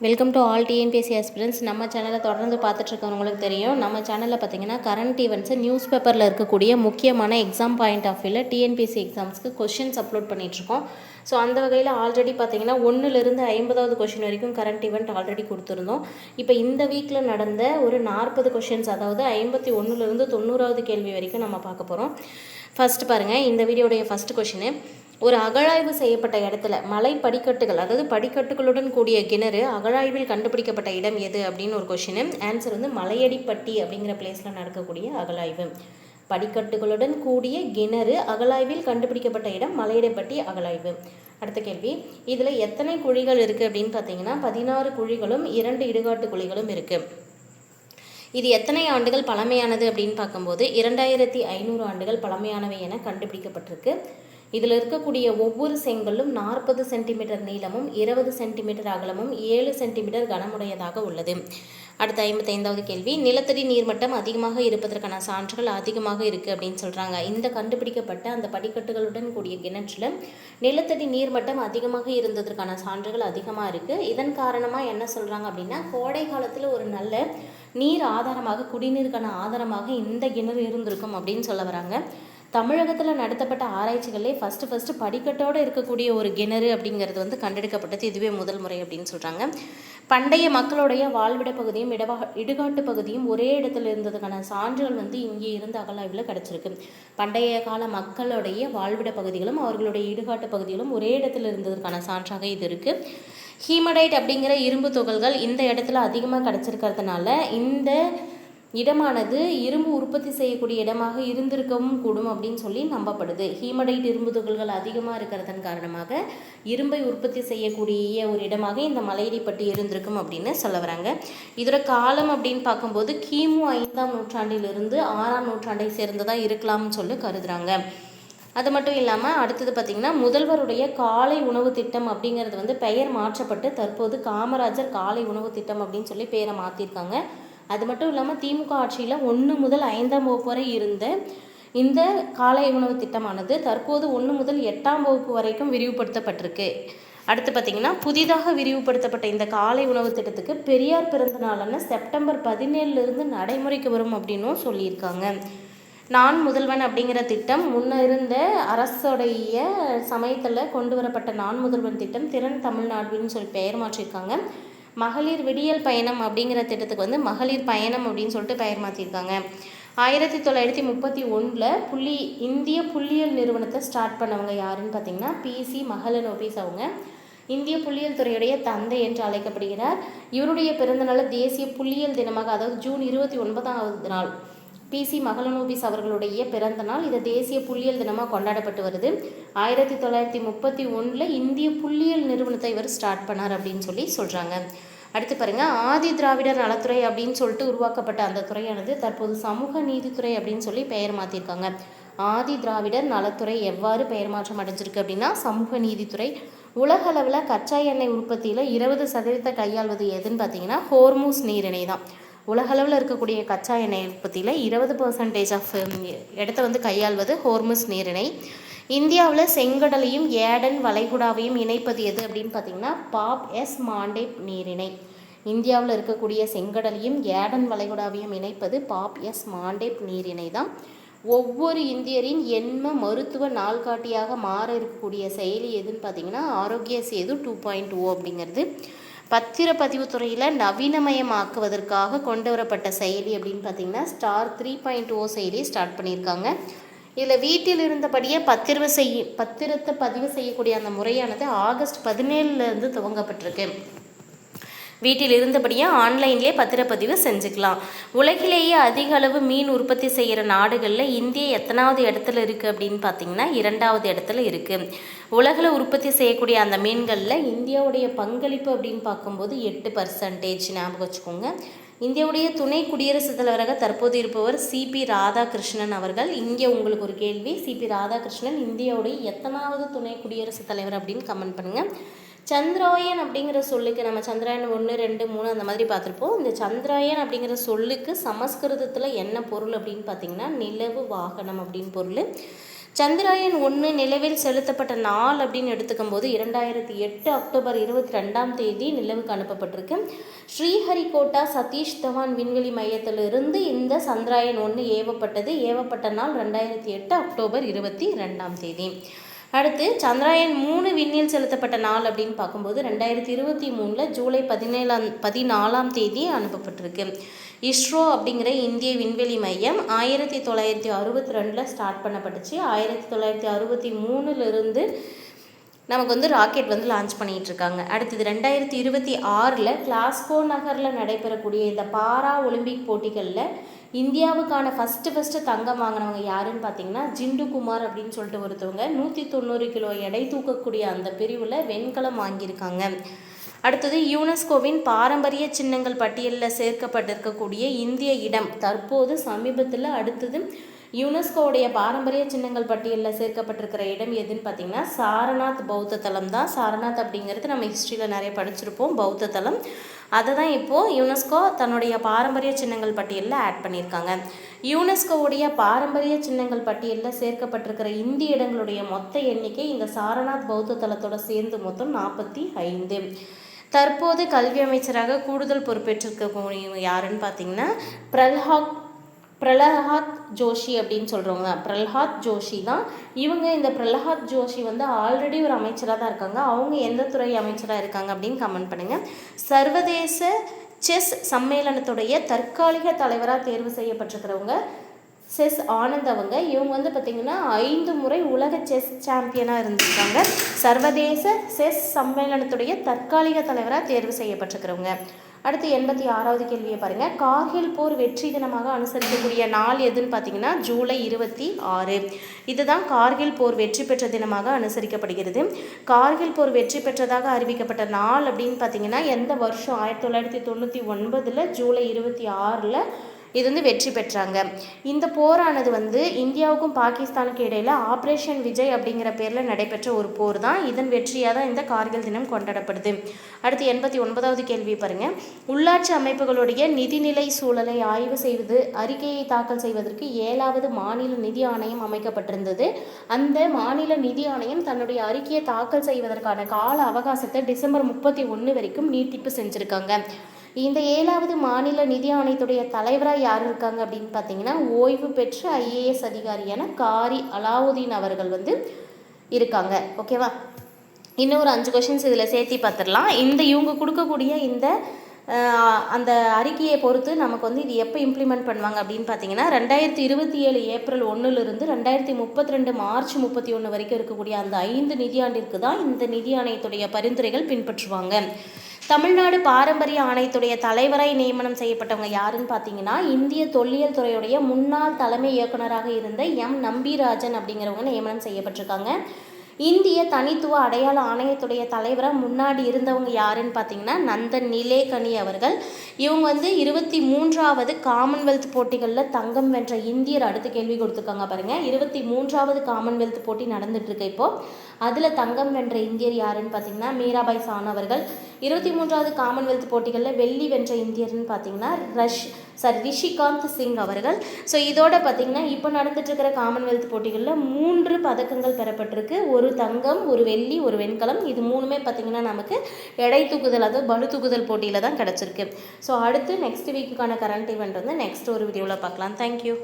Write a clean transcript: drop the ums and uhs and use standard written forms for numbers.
Welcome to all TNPSC aspirants. நம்ம சேனலை தொடர்ந்து பார்த்துட்ருக்கவங்களுக்கு தெரியும். நம்ம சேனலில் பார்த்தீங்கன்னா கரண்ட் ஈவெண்ட்ஸு நியூஸ் பேப்பரில் இருக்கக்கூடிய முக்கியமான எக்ஸாம் பாயிண்ட் ஆஃப் வியூவில் டிஎன்பிஎஸ்சி எக்ஸாம்ஸ்க்கு கொஷின்ஸ் அப்லோட் பண்ணிகிட்ருக்கோம். ஸோ அந்த வகையில் ஆல்ரெடி பார்த்தீங்கன்னா 1லேருந்து 50வது கொஷின் வரைக்கும் கரண்ட் ஈவெண்ட் ஆல்ரெடி கொடுத்துருந்தோம். இப்போ இந்த வீக்கில் நடந்த ஒரு 40 கொஷின்ஸ், அதாவது 51லேருந்து 90வது கேள்வி வரைக்கும் நம்ம பார்க்க போகிறோம். ஃபஸ்ட்டு பாருங்கள், இந்த வீடியோடைய ஃபஸ்ட்டு கொஷினு, ஒரு அகழாய்வு செய்யப்பட்ட இடத்துல மலை படிக்கட்டுகள், அதாவது படிக்கட்டுகளுடன் கூடிய கிணறு அகழாய்வில் கண்டுபிடிக்கப்பட்ட இடம் எது அப்படின்னு ஒரு கொஷினு. ஆன்சர் வந்து மலையடிப்பட்டி அப்படிங்கிற பிளேஸில் நடக்கக்கூடிய அகழாய்வு. படிக்கட்டுகளுடன் கூடிய கிணறு அகழாய்வில் கண்டுபிடிக்கப்பட்ட இடம் மலையடிப்பட்டி அகழாய்வு. அடுத்த கேள்வி, இதில் எத்தனை குழிகள் இருக்குது அப்படின்னு பார்த்தீங்கன்னா 16 குழிகளும் 2 இடுகாட்டு குழிகளும் இருக்குது. இது எத்தனை ஆண்டுகள் பழமையானது அப்படின்னு பார்க்கும்போது 2500 ஆண்டுகள் பழமையானவை என கண்டுபிடிக்கப்பட்டிருக்கு. இதில் இருக்கக்கூடிய ஒவ்வொரு செங்கல்லும் 40 சென்டிமீட்டர் நீளமும் 20 சென்டிமீட்டர் அகலமும் 7 சென்டிமீட்டர் கனமுடையதாக உள்ளது. அடுத்த 55வது கேள்வி, நிலத்தடி நீர்மட்டம் அதிகமாக இருப்பதற்கான சான்றுகள் அதிகமாக இருக்குது அப்படின்னு சொல்கிறாங்க. இந்த கண்டுபிடிக்கப்பட்ட அந்த படிக்கட்டுகளுடன் கூடிய கிணற்றில் நிலத்தடி நீர்மட்டம் அதிகமாக இருந்ததற்கான சான்றுகள் அதிகமாக இருக்குது. இதன் காரணமாக என்ன சொல்கிறாங்க அப்படின்னா, கோடை காலத்தில் ஒரு நல்ல நீர் ஆதாரமாக, குடிநீருக்கான ஆதாரமாக இந்த கிணறு இருந்திருக்கும் அப்படின்னு சொல்ல வராங்க. தமிழகத்தில் நடத்தப்பட்ட ஆராய்ச்சிகளே ஃபஸ்ட்டு படிக்கட்டோடு இருக்கக்கூடிய ஒரு கிணறு அப்படிங்கிறது வந்து கண்டெடுக்கப்பட்டது. இதுவே முதல் முறை அப்படின்னு சொல்கிறாங்க. பண்டைய மக்களுடைய வாழ்விட பகுதியும் இடுகாட்டு பகுதியும் ஒரே இடத்துல இருந்ததுக்கான சான்றுகள் வந்து இங்கே இருந்த அகழாய்வில் கிடச்சிருக்கு. பண்டைய கால மக்களுடைய வாழ்விட பகுதிகளும் அவர்களுடைய இடுகாட்டு பகுதிகளும் ஒரே இடத்துல இருந்ததுக்கான சான்றாக இது இருக்குது. ஹீமடைட் அப்படிங்கிற இரும்பு துகள்கள் இந்த இடத்துல அதிகமாக கிடச்சிருக்கிறதுனால இந்த இடமானது இரும்பு உற்பத்தி செய்யக்கூடிய இடமாக இருந்திருக்கவும் கூடும் அப்படின்னு சொல்லி நம்பப்படுது. ஹீமடைட் இரும்பு துகள்கள் அதிகமாக இருக்கிறதன் காரணமாக இரும்பை உற்பத்தி செய்யக்கூடிய ஒரு இடமாக இந்த மலையடிப்பட்டி இருந்திருக்கும் அப்படின்னு சொல்ல வராங்க. இதோட காலம் அப்படின்னு பார்க்கும்போது கிமு 5ஆம் நூற்றாண்டிலிருந்து 6ஆம் நூற்றாண்டை சேர்ந்ததாக இருக்கலாம்னு சொல்லி கருதுகிறாங்க. அது மட்டும் இல்லாமல் அடுத்தது பார்த்திங்கன்னா, முதல்வருடைய காலை உணவு திட்டம் அப்படிங்கிறது வந்து பெயர் மாற்றப்பட்டு தற்போது காமராஜர் காலை உணவு திட்டம் அப்படின்னு சொல்லி பெயரை மாற்றிருக்காங்க. அது மட்டும் இல்லாமல் திமுக ஆட்சியில் 1 முதல் 5ஆம் வகுப்பு வரை இருந்த இந்த காலை உணவு திட்டமானது தற்போது 1 முதல் 8ஆம் வகுப்பு வரைக்கும் விரிவுபடுத்தப்பட்டிருக்கு. அடுத்து பார்த்திங்கன்னா, புதிதாக விரிவுபடுத்தப்பட்ட இந்த காலை உணவு திட்டத்துக்கு பெரியார் பிறந்த நாளான செப்டம்பர் 17லிருந்து நடைமுறைக்கு வரும் அப்படின்னும் சொல்லியிருக்காங்க. நான் முதல்வன் அப்படிங்கிற திட்டம் முன்ன இருந்த அரசுடைய சமயத்தில் கொண்டு வரப்பட்ட நான் முதல்வன் திட்டம் திறன் தமிழ்நாடுன்னு சொல்லி பெயர் மாற்றியிருக்காங்க. மகளிர் விடியல் பயணம் அப்படிங்கிற திட்டத்துக்கு வந்து மகளிர் பயணம் அப்படின்னு சொல்லிட்டு பெயர் மாற்றிருக்காங்க. 1931 இந்திய புள்ளியியல் நிறுவனத்தை ஸ்டார்ட் பண்ணவங்க யாருன்னு பார்த்தீங்கன்னா PC மஹலனோபிஸ். அவங்க இந்திய புள்ளியியல் துறையுடைய தந்தை என்று அழைக்கப்படுகிறார். இவருடைய பிறந்தநாள் தேசிய புள்ளியியல் தினமாக, அதாவது ஜூன் 29வது நாள் PC மஹலனோபிஸ் அவர்களுடைய பிறந்த நாள் இது தேசிய புள்ளியியல் தினமாக கொண்டாடப்பட்டு வருது. 1931 இந்திய புள்ளியியல் நிறுவனத்தை இவர் ஸ்டார்ட் பண்ணார் அப்படின்னு சொல்லி சொல்கிறாங்க. அடுத்து பாருங்கள், ஆதி திராவிடர் நலத்துறை அப்படின்னு சொல்லிட்டு உருவாக்கப்பட்ட அந்த துறையானது தற்போது சமூக நீதித்துறை அப்படின்னு சொல்லி பெயர் மாற்றிருக்காங்க. ஆதி திராவிடர் நலத்துறை எவ்வாறு பெயர் மாற்றம் அடைஞ்சிருக்கு அப்படின்னா சமூக நீதித்துறை. உலக அளவில் கச்சா எண்ணெய் உற்பத்தியில் 20% கையாள்வது எதுன்னு பார்த்தீங்கன்னா ஹோர்மூஸ் நீரிணை தான். உலகளவில் இருக்கக்கூடிய கச்சா எண்ணெய் உற்பத்தியில் 20% ஆஃப் இடத்த வந்து கையாள்வது ஹோர்முஸ் நீரிணை. இந்தியாவில் செங்கடலையும் ஏடன் வளைகுடாவையும் இணைப்பது எது அப்படின்னு பார்த்தீங்கன்னா பாப் எஸ் மாண்டேப் நீரிணை. இந்தியாவில் இருக்கக்கூடிய செங்கடலையும் ஏடன் வளைகுடாவையும் இணைப்பது பாப் எஸ் மாண்டேப் நீரிணை தான். ஒவ்வொரு இந்தியரின் எண்ம மருத்துவ நாள்காட்டியாக மாற இருக்கக்கூடிய செயலி எதுன்னு பார்த்தீங்கன்னா ஆரோக்கிய சேது 2.0 அப்படிங்கிறது. பத்திரப்பதிவு துறையில் நவீனமயமாக்குவதற்காக கொண்டு வரப்பட்ட செயலி அப்படின்னு பார்த்தீங்கன்னா ஸ்டார் 3.0 செயலி ஸ்டார்ட் பண்ணியிருக்காங்க. இதில் வீட்டில் இருந்தபடியே பத்திரத்தை பதிவு செய்யக்கூடிய அந்த முறையானது ஆகஸ்ட் 17லேருந்து துவங்கப்பட்டிருக்கு. வீட்டில் இருந்தபடியே ஆன்லைன்லேயே பத்திரப்பதிவு செஞ்சுக்கலாம். உலகிலேயே அதிக அளவு மீன் உற்பத்தி செய்கிற நாடுகளில் இந்தியா எத்தனாவது இடத்துல இருக்குது அப்படின்னு பார்த்தீங்கன்னா 2வது இடத்துல இருக்குது. உலகில் உற்பத்தி செய்யக்கூடிய அந்த மீன்களில் இந்தியாவுடைய பங்களிப்பு அப்படின்னு பார்க்கும்போது 8% ஞாபகம் வச்சுக்கோங்க. இந்தியாவுடைய துணை குடியரசுத் தலைவராக தற்போது இருப்பவர் CP ராதாகிருஷ்ணன் அவர்கள். இங்கே உங்களுக்கு ஒரு கேள்வி, CP ராதாகிருஷ்ணன் இந்தியாவுடைய எத்தனாவது துணை குடியரசுத் தலைவர் அப்படின்னு கமெண்ட் பண்ணுங்கள். சந்திராயன் அப்படிங்கிற சொல்லுக்கு நம்ம சந்திராயன் 1, 2, 3 அந்த மாதிரி பார்த்துருப்போம். இந்த சந்திராயன் அப்படிங்கிற சொல்லுக்கு சமஸ்கிருதத்தில் என்ன பொருள் அப்படின்னு பார்த்தீங்கன்னா நிலவு வாகனம் அப்படின்னு பொருள். சந்திராயன் 1 நிலவில் செலுத்தப்பட்ட நாள் அப்படின்னு எடுத்துக்கும் போது 2008 அக்டோபர் 22 நிலவுக்கு அனுப்பப்பட்டிருக்கு. ஸ்ரீஹரிகோட்டா சதீஷ் தவான் விண்வெளி மையத்திலிருந்து இந்த சந்திராயன் 1 ஏவப்பட்ட நாள் 2008 அக்டோபர் 22. அடுத்து சந்திராயன் 3 விண்ணில் செலுத்தப்பட்ட நாள் அப்படின்னு பார்க்கும்போது 2023 ஜூலை 14 அனுப்பப்பட்டிருக்கு. இஸ்ரோ அப்படிங்கிற இந்திய விண்வெளி மையம் 1962 ஸ்டார்ட் பண்ணப்பட்டுச்சு. 1963 நமக்கு ராக்கெட் லான்ச் பண்ணிகிட்டு இருக்காங்க. அடுத்தது 2026 கிளாஸ்கோ நகரில் நடைபெறக்கூடிய இந்த பாரா ஒலிம்பிக் போட்டிகளில் இந்தியாவுக்கான ஃபஸ்ட்டு தங்கம் வாங்கினவங்க யாருன்னு பார்த்தீங்கன்னா ஜிண்டு குமார் அப்படின்னு சொல்லிட்டு ஒருத்தவங்க 190 கிலோ எடை தூக்கக்கூடிய அந்த பிரிவில் வெண்கலம் வாங்கியிருக்காங்க. அடுத்தது யுனெஸ்கோவின் பாரம்பரிய சின்னங்கள் பட்டியலில் சேர்க்கப்பட்டிருக்கக்கூடிய இந்திய இடம் தற்போது சமீபத்தில் அடுத்தது யுனெஸ்கோவுடைய பாரம்பரிய சின்னங்கள் பட்டியலில் சேர்க்கப்பட்டிருக்கிற இடம் எதுன்னு பார்த்தீங்கன்னா சாரநாத் பௌத்த தலம் தான். சாரநாத் அப்படிங்கிறது நம்ம ஹிஸ்ட்ரியில் நிறைய படிச்சிருப்போம், பௌத்த தலம். அதை தான் இப்போது யுனெஸ்கோ தன்னுடைய பாரம்பரிய சின்னங்கள் பட்டியலில் ஆட் பண்ணியிருக்காங்க. யுனெஸ்கோவுடைய பாரம்பரிய சின்னங்கள் பட்டியலில் சேர்க்கப்பட்டிருக்கிற இந்திய இடங்களுடைய மொத்த எண்ணிக்கை இந்த சாரநாத் பௌத்த தலத்தோட சேர்ந்து மொத்தம் 45. தற்போது கல்வி அமைச்சராக கூடுதல் பொறுப்பேற்றிருக்கக்கூடிய யாருன்னு பார்த்தீங்கன்னா பிரல்ஹாத் ஜோஷி அப்படின்னு சொல்கிறவங்க. பிரல்ஹாத் ஜோஷி தான் இவங்க. இந்த பிரல்ஹாத் ஜோஷி ஆல்ரெடி ஒரு அமைச்சராக தான் இருக்காங்க. அவங்க எந்த துறை அமைச்சராக இருக்காங்க அப்படின்னு கமெண்ட் பண்ணுங்கள். சர்வதேச செஸ் சம்மேளனத்துடைய தற்காலிக தலைவராக தேர்வு செய்யப்பட்டிருக்கிறவங்க செஸ் ஆனந்த் அவங்க. இவங்க பார்த்திங்கன்னா 5 முறை உலக செஸ் சாம்பியனாக இருந்திருக்காங்க. சர்வதேச செஸ் சம்மேளனத்துடைய தற்காலிக தலைவராக தேர்வு செய்யப்பட்டிருக்கிறவங்க. அடுத்து 86வது கேள்வியை பாருங்கள். கார்கில் போர் வெற்றி தினமாக அனுசரிக்கக்கூடிய நாள் எதுன்னு பார்த்தீங்கன்னா ஜூலை 26. இதுதான் கார்கில் போர் வெற்றி பெற்ற தினமாக அனுசரிக்கப்படுகிறது. கார்கில் போர் வெற்றி பெற்றதாக அறிவிக்கப்பட்ட நாள் அப்படின்னு பார்த்தீங்கன்னா எந்த வருஷம்? 1999 ஜூலை 26 இது வெற்றி பெற்றாங்க. இந்த போரானது இந்தியாவுக்கும் பாகிஸ்தானுக்கும் இடையில் ஆப்ரேஷன் விஜய் அப்படிங்கிற பேரில் நடைபெற்ற ஒரு போர் தான். இதன் வெற்றியாக தான் இந்த கார்கில் தினம் கொண்டாடப்படுது. அடுத்து 89வது கேள்வி பாருங்கள். உள்ளாட்சி அமைப்புகளுடைய நிதிநிலை சூழலை ஆய்வு செய்வது அறிக்கையை தாக்கல் செய்வதற்கு 7வது மாநில நிதி ஆணையம் அமைக்கப்பட்டிருந்தது. அந்த மாநில நிதி ஆணையம் தன்னுடைய அறிக்கையை தாக்கல் செய்வதற்கான கால அவகாசத்தை டிசம்பர் 31 வரைக்கும் நீட்டிப்பு செஞ்சுருக்காங்க. இந்த 7வது மாநில நிதி ஆணையத்துடைய தலைவராக யார் இருக்காங்க அப்படின்னு பார்த்தீங்கன்னா ஓய்வு பெற்ற IAS அதிகாரியான காரி அலாவுதீன் அவர்கள் இருக்காங்க. ஓகேவா? இன்னும் ஒரு 5 கொஷின்ஸ் இதில் சேர்த்தி பார்த்துடலாம். இவங்க கொடுக்கக்கூடிய அந்த அறிக்கையை பொறுத்து நமக்கு இது எப்போ இம்ப்ளிமெண்ட் பண்ணுவாங்க அப்படின்னு பார்த்தீங்கன்னா 2027 ஏப்ரல் 1 2032 மார்ச் 31 வரைக்கும் இருக்கக்கூடிய அந்த 5 நிதியாண்டிற்கு தான் இந்த நிதி ஆணையத்துடைய பரிந்துரைகள் பின்பற்றுவாங்க. தமிழ்நாடு பாரம்பரிய ஆணையத்துடைய தலைவராய் நியமனம் செய்யப்பட்டவங்க யாருன்னு பார்த்தீங்கன்னா இந்திய தொல்லியல் துறையுடைய முன்னாள் தலைமை இயக்குநராக இருந்த நம்பிராஜன் அப்படிங்கிறவங்க நியமனம் செய்யப்பட்டிருக்காங்க. இந்திய தனித்துவ அடையாள ஆணையத்துடைய தலைவராக முன்னாடி இருந்தவங்க யாருன்னு பார்த்தீங்கன்னா நந்தன் நிலேகனி அவர்கள். இவங்க 23வது காமன்வெல்த் போட்டிகளில் தங்கம் வென்ற இந்தியர். அடுத்த கேள்வி கொடுத்துருக்காங்க பாருங்கள். 23வது காமன்வெல்த் போட்டி நடந்துட்டுருக்கு இப்போது. அதில் தங்கம் வென்ற இந்தியர் யாருன்னு பார்த்தீங்கன்னா மீராபாய் சானு அவர்கள். 23வது காமன்வெல்த் போட்டிகளில் வெள்ளி வென்ற இந்தியர்னு பார்த்தீங்கன்னா ரிஷிகாந்த் சிங் அவர்கள். ஸோ இதோட பார்த்தீங்கன்னா இப்போ நடந்துட்டுருக்கிற காமன்வெல்த் போட்டிகளில் 3 பதக்கங்கள் பெறப்பட்டிருக்கு. ஒரு தங்கம், ஒரு வெள்ளி, ஒரு வெண்கலம். இது 3மே பார்த்தீங்கன்னா நமக்கு எடை தூக்குதல், அதாவது பளு தூக்குதல் போட்டியில் தான் கிடச்சிருக்கு. ஸோ அடுத்து நெக்ஸ்ட் வீக்குக்கான கரண்ட் ஈவெண்ட் நெக்ஸ்ட் ஒரு வீடியோவில் பார்க்கலாம். தேங்க்யூ.